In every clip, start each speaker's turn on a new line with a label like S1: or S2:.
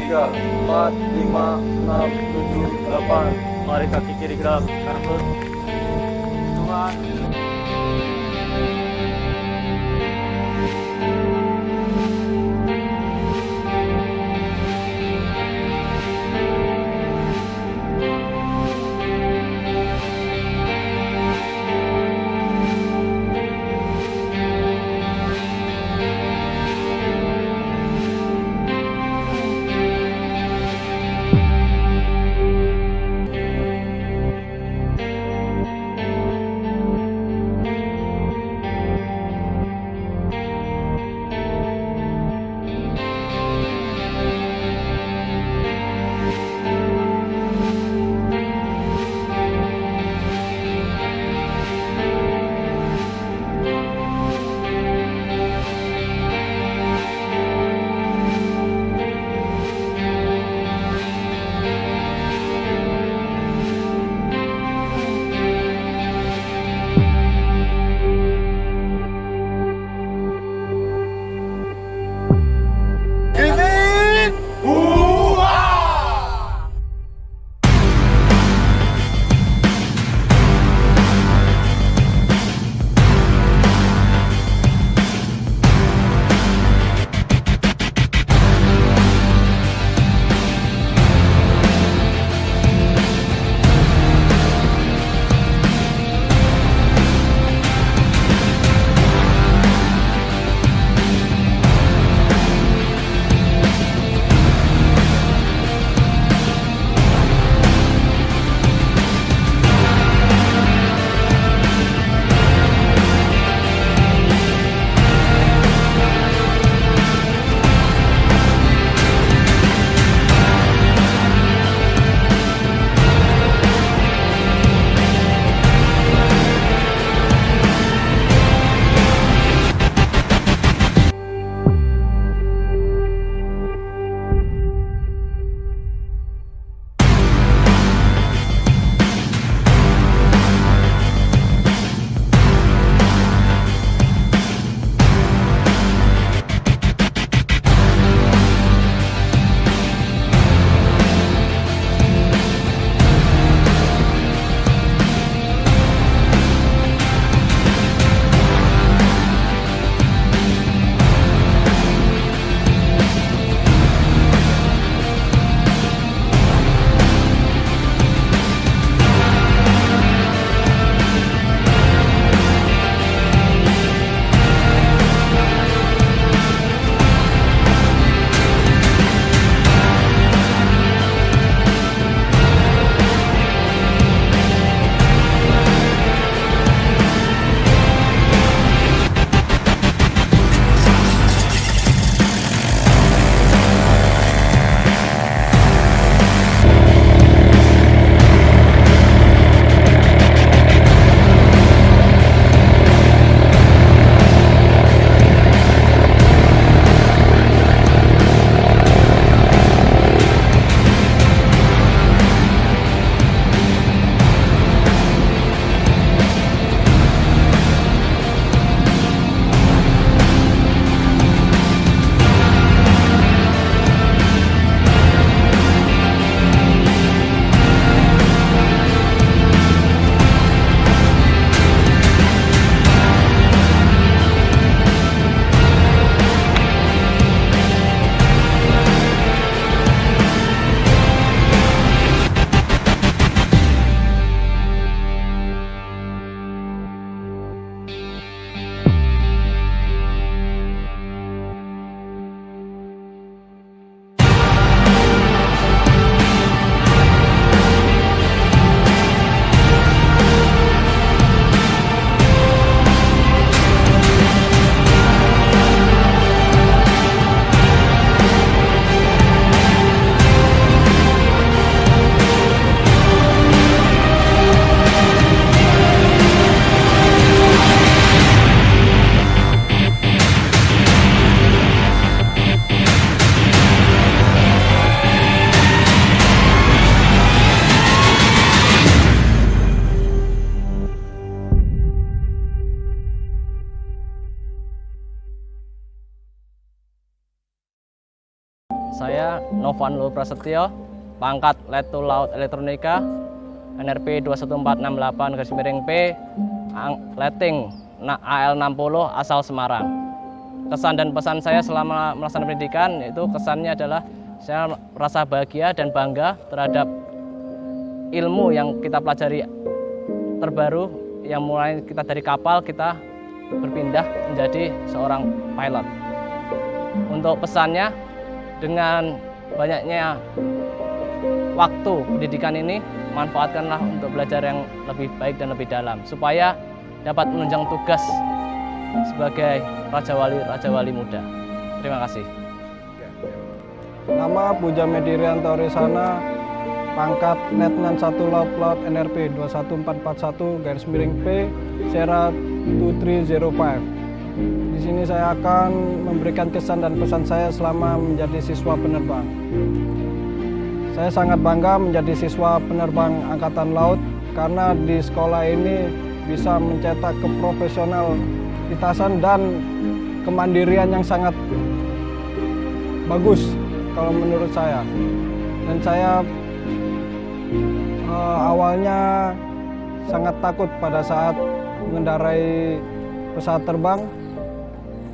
S1: 3, 4, 5, 6, 7, 8. Mari kaki kiri gerak, kanan lurus. Hitungan.
S2: Saya Novan Lul Prasetyo, pangkat Letu Laut Elektronika, NRP 21468-P, letting AL60 asal Semarang. Kesan dan pesan saya selama melaksanakan pendidikan itu kesannya adalah saya merasa bahagia dan bangga terhadap ilmu yang kita pelajari terbaru, yang mulai kita dari kapal kita berpindah menjadi seorang pilot. Untuk pesannya, dengan banyaknya waktu pendidikan ini, manfaatkanlah untuk belajar yang lebih baik dan lebih dalam supaya dapat menunjang tugas sebagai Raja Wali muda. Terima kasih.
S3: Nama Puja Medirianto Risana, pangkat Letnan 1 Laut NRP 21441-P, Sera 2305. Di sini saya akan memberikan kesan dan pesan saya selama menjadi siswa penerbang. Saya sangat bangga menjadi siswa penerbang Angkatan Laut karena di sekolah ini bisa mencetak keprofesionalitasan dan kemandirian yang sangat bagus kalau menurut saya. Dan saya awalnya sangat takut pada saat mengendarai pesawat terbang,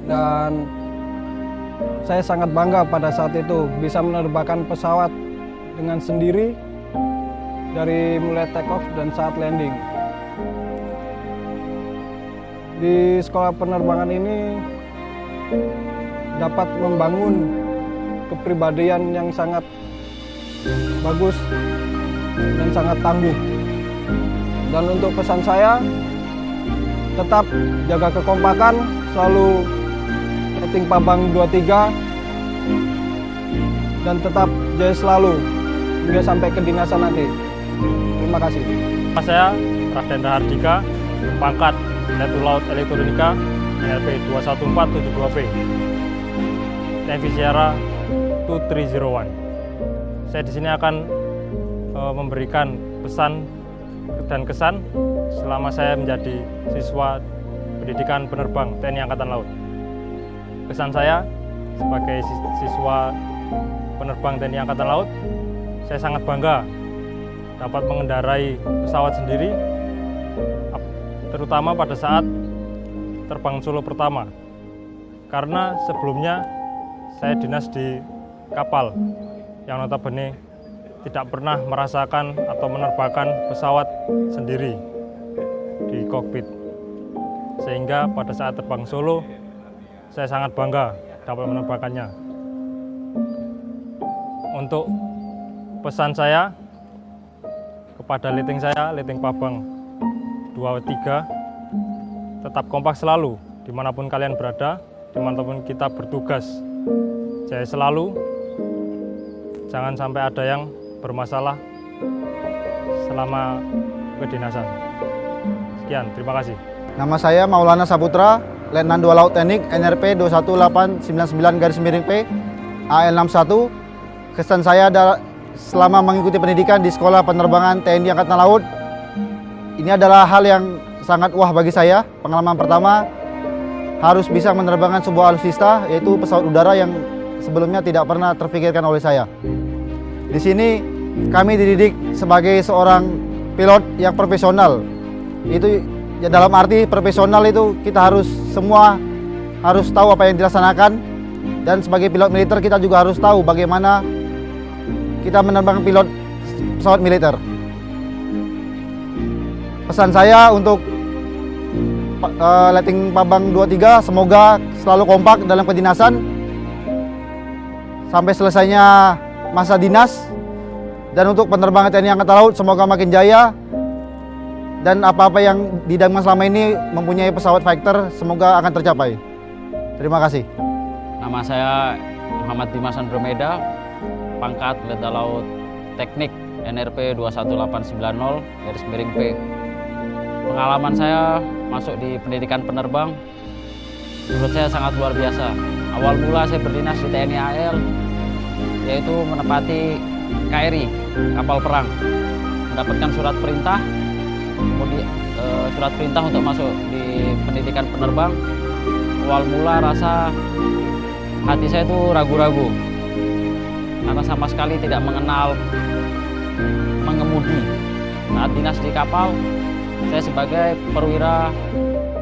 S3: dan saya sangat bangga pada saat itu bisa menerbangkan pesawat dengan sendiri dari mulai take off dan saat landing. Di sekolah penerbangan ini dapat membangun kepribadian yang sangat bagus dan sangat tangguh. Dan untuk pesan saya, tetap jaga kekompakan, selalu letting Pabang 23, dan tetap jaya selalu hingga sampai kedinasan nanti. Terima kasih.
S4: Saya Raden Rahardika, pangkat Letu Laut Elektronika, NRP 21472P, Navy Sierra 2301. Saya di sini akan memberikan pesan dan kesan selama saya menjadi siswa pendidikan penerbang TNI Angkatan Laut. Kesan saya sebagai siswa penerbang TNI Angkatan Laut, saya sangat bangga dapat mengendarai pesawat sendiri, terutama pada saat terbang solo pertama. Karena sebelumnya saya dinas di kapal yang notabene tidak pernah merasakan atau menerbangkan pesawat sendiri di kokpit. Sehingga pada saat terbang solo, saya sangat bangga dapat menerbangkannya. Untuk pesan saya kepada letting saya, letting Pabang 23, tetap kompak selalu dimanapun kalian berada, dimanapun kita bertugas. Jaya selalu, jangan sampai ada yang bermasalah selama kedinasan. Sekian, terima kasih.
S5: Nama saya Maulana Saputra, Letnan 2 Laut Teknik, NRP 21899-P, AL61. Kesan saya adalah selama mengikuti pendidikan di Sekolah Penerbangan TNI Angkatan Laut, ini adalah hal yang sangat wah bagi saya. Pengalaman pertama, harus bisa menerbangkan sebuah alutsista, yaitu pesawat udara yang sebelumnya tidak pernah terfikirkan oleh saya. Di sini kami dididik sebagai seorang pilot yang profesional. Itu ya, dalam arti profesional itu kita harus tahu apa yang dilaksanakan, dan sebagai pilot militer kita juga harus tahu bagaimana kita menerbangkan pilot pesawat militer. Pesan saya untuk letting Pabang 23, semoga selalu kompak dalam kedinasan sampai selesainya masa dinas. Dan untuk penerbangan TNI Angkatan Laut, semoga makin jaya. Dan apa-apa yang didamkan selama ini mempunyai pesawat fighter, semoga akan tercapai. Terima kasih.
S2: Nama saya Muhammad Dimas Andromeda, pangkat Letu Laut Teknik NRP 21890-P. Pengalaman saya masuk di pendidikan penerbang menurut saya sangat luar biasa. Awal mula saya berdinas di TNI AL, yaitu menepati KRI, kapal perang, mendapatkan surat perintah, kemudian surat perintah untuk masuk di pendidikan penerbang. Awal mula rasa hati saya itu ragu-ragu, karena sama sekali tidak mengenal mengemudi. Saat dinas di kapal, saya sebagai perwira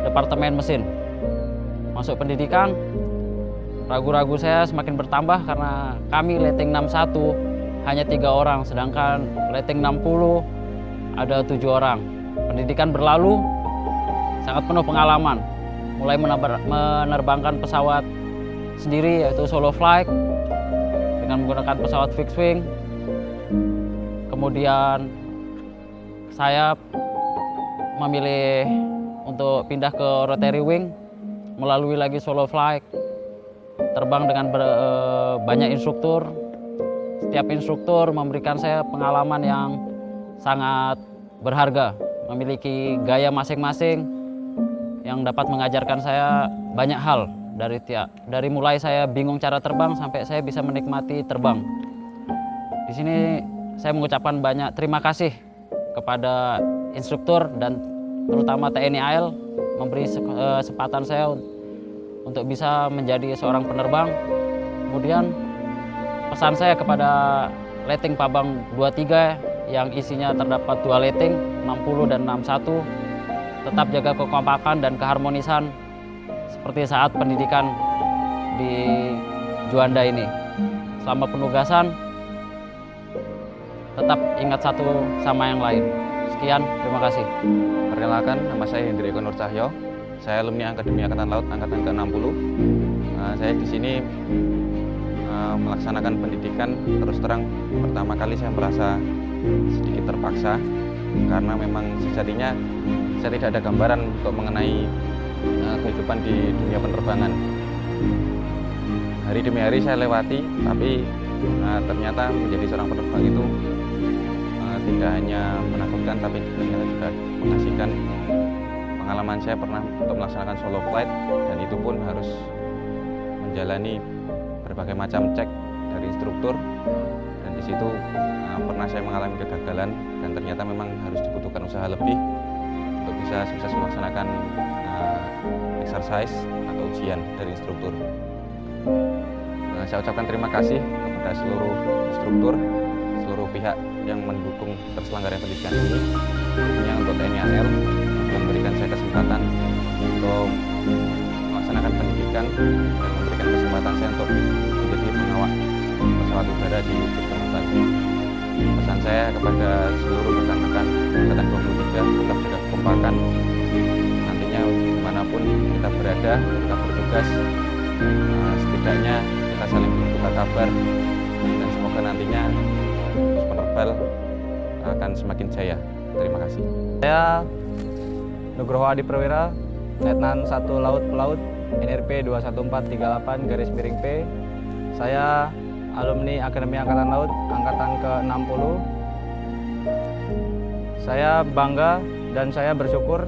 S2: Departemen Mesin. Masuk pendidikan, ragu-ragu saya semakin bertambah karena kami letting 61 hanya 3 orang, sedangkan letting 60 ada 7 orang. Pendidikan berlalu sangat penuh pengalaman, mulai menerbangkan pesawat sendiri yaitu solo flight dengan menggunakan pesawat fixed wing. Kemudian saya memilih untuk pindah ke rotary wing, melalui lagi solo flight, terbang dengan banyak instruktur. Setiap instruktur memberikan saya pengalaman yang sangat berharga, memiliki gaya masing-masing yang dapat mengajarkan saya banyak hal dari mulai saya bingung cara terbang sampai saya bisa menikmati terbang. Di sini saya mengucapkan banyak terima kasih kepada instruktur dan terutama TNI AL memberi kesempatan saya untuk bisa menjadi seorang penerbang. Kemudian pesan saya kepada letting Pabang 23 yang isinya terdapat 2 letting 60 dan 61, tetap jaga kekompakan dan keharmonisan seperti saat pendidikan di Juanda ini. Selama penugasan tetap ingat satu sama yang lain. Sekian, terima kasih.
S1: Perkenalkan, nama saya Hendri Eko Nur Cahyo. Saya alumni Akademi Angkatan Laut angkatan ke-60. Saya di sini melaksanakan pendidikan. Terus terang, pertama kali saya merasa sedikit terpaksa karena memang sejatinya saya tidak ada gambaran untuk mengenai kehidupan di dunia penerbangan. Hari demi hari saya lewati, tapi ternyata menjadi seorang penerbang itu tidak hanya menakutkan, tapi ternyata juga mengasihkan. Pengalaman saya pernah untuk melaksanakan solo flight, dan itu pun harus menjalani berbagai macam cek dari instruktur, dan di situ pernah saya mengalami kegagalan, dan ternyata memang harus dibutuhkan usaha lebih untuk bisa sukses melaksanakan exercise atau ujian dari instruktur. Saya ucapkan terima kasih kepada seluruh instruktur, seluruh pihak yang mendukung terselenggaranya pendidikan ini, tentunya untuk TNI AL yang memberikan saya kesempatan untuk melaksanakan pendidikan dan memberikan kesempatan saya untuk menjadi pengawal pesawat udara di Puskesmas Bantul. Pesan saya kepada seluruh rekan-rekan Angkatan 23, tetap jaga kekompakan. Nantinya dimanapun kita berada, kita bertugas, setidaknya kita saling bertukar kabar, dan semoga nantinya penerbal akan semakin jaya. Terima kasih.
S3: Saya Nugroho Adi Perwira, Letnan 1 Laut Pelaut, NRP 21438-P. Saya alumni Akademi Angkatan Laut angkatan ke-60. Saya bangga dan saya bersyukur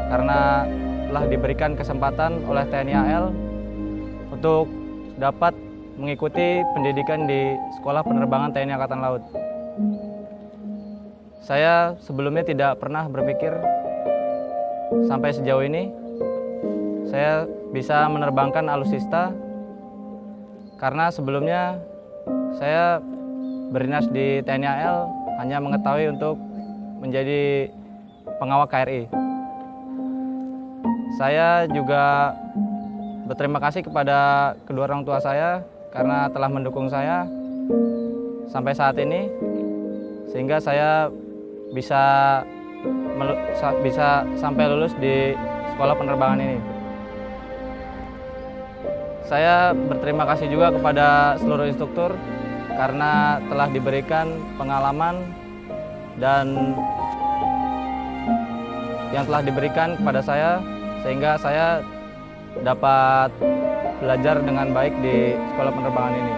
S3: karena telah diberikan kesempatan oleh TNI AL untuk dapat mengikuti pendidikan di Sekolah Penerbangan TNI Angkatan Laut. Saya sebelumnya tidak pernah berpikir sampai sejauh ini saya bisa menerbangkan alusista, karena sebelumnya saya berdinas di TNI AL hanya mengetahui untuk menjadi pengawal KRI. Saya juga berterima kasih kepada kedua orang tua saya karena telah mendukung saya sampai saat ini, sehingga saya bisa sampai lulus di sekolah penerbangan ini. Saya berterima kasih juga kepada seluruh instruktur karena telah diberikan pengalaman dan yang telah diberikan kepada saya, sehingga saya dapat belajar dengan baik di sekolah penerbangan ini.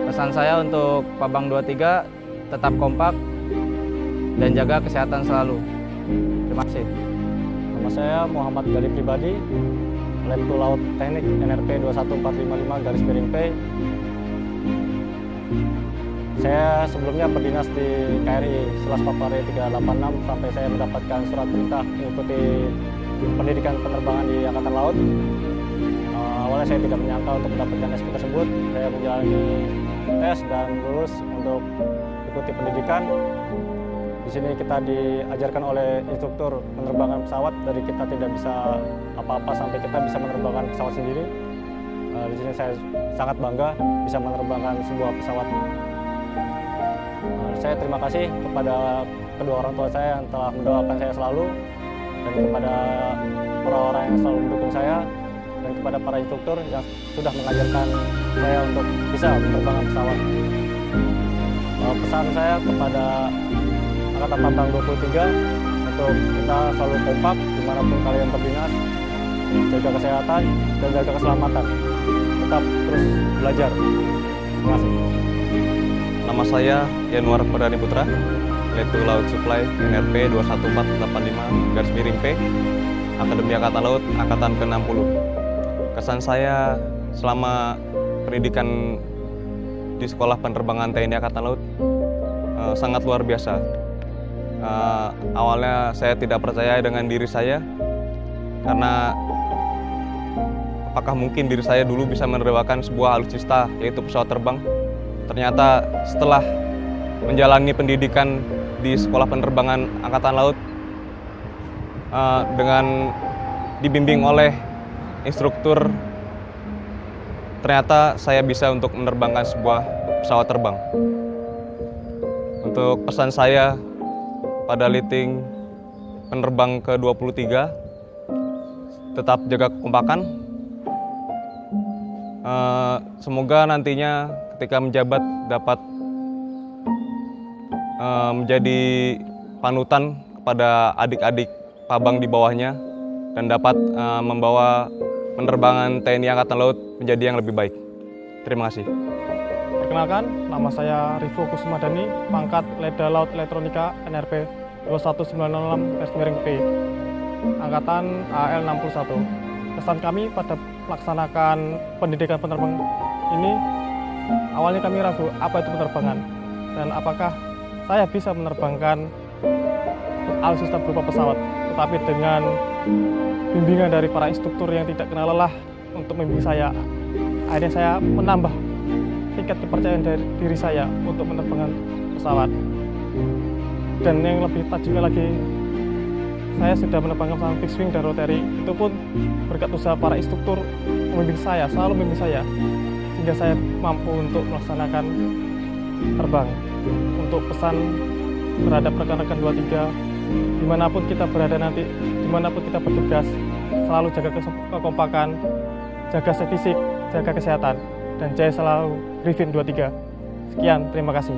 S3: Pesan saya untuk Pabang 23, tetap kompak dan jaga kesehatan selalu. Terima kasih.
S6: Nama saya Muhammad Gali Pribadi, Lettu Laut Teknik NRP 21455-P. Saya sebelumnya berdinas di KRI Selas Papare 386 sampai saya mendapatkan surat perintah mengikuti pendidikan penerbangan di Angkatan Laut. Awalnya saya tidak menyangka untuk mendapatkan SP tersebut. Saya menjalani tes dan lulus untuk ikuti pendidikan. Di sini kita diajarkan oleh instruktur penerbangan pesawat dari kita tidak bisa apa-apa sampai kita bisa menerbangkan pesawat sendiri. Di sini saya sangat bangga bisa menerbangkan sebuah pesawat. Saya terima kasih kepada kedua orang tua saya yang telah mendoakan saya selalu, dan kepada orang-orang yang selalu mendukung saya, dan kepada para instruktur yang sudah mengajarkan saya untuk bisa menerbangkan pesawat. Pesan saya kepada Angkatan Pantang 23 untuk kita selalu kompak dimanapun kalian berdinas, jaga kesehatan dan jaga keselamatan, tetap terus belajar. Terima kasih.
S1: Nama saya Yanuar Perdani Putra, Letu Laut Supply NRP 21485-P, Akademi Angkatan Laut Angkatan ke-60. Kesan saya selama pendidikan di Sekolah Penerbangan TNI Angkatan Laut sangat luar biasa. Awalnya saya tidak percaya dengan diri saya, karena apakah mungkin diri saya dulu bisa menerbangkan sebuah alutsista, yaitu pesawat terbang. Ternyata setelah menjalani pendidikan di Sekolah Penerbangan Angkatan Laut dengan dibimbing oleh instruktur, ternyata saya bisa untuk menerbangkan sebuah pesawat terbang. Untuk pesan saya pada liting penerbang ke-23, tetap jaga kekompakan. Semoga nantinya ketika menjabat dapat menjadi panutan kepada adik-adik Pabang di bawahnya, dan dapat membawa penerbangan TNI Angkatan Laut menjadi yang lebih baik. Terima kasih.
S7: Perkenalkan, nama saya Rivo Kusumadani, pangkat Leda Laut Elektronika NRP 21906-P, Angkatan AL61. Kesan kami pada melaksanakan pendidikan penerbang ini, awalnya kami ragu apa itu penerbangan dan apakah saya bisa menerbangkan alutsista berupa pesawat. Tetapi dengan bimbingan dari para instruktur yang tidak kenal lelah untuk membimbing saya, akhirnya saya menambah tingkat kepercayaan dari diri saya untuk menerbangkan pesawat. Dan yang lebih tajamnya lagi, saya sudah menerbangkan pesawat fixed wing dan rotary. Itu pun berkat usaha para instruktur membimbing saya, selalu membimbing saya, sehingga saya mampu untuk melaksanakan terbang. Untuk pesan terhadap rekan-rekan 23, dimanapun kita berada nanti, dimanapun kita bertugas, selalu jaga kekompakan, jaga fisik, jaga kesehatan, dan jaya selalu Griffin 23. Sekian, terima kasih.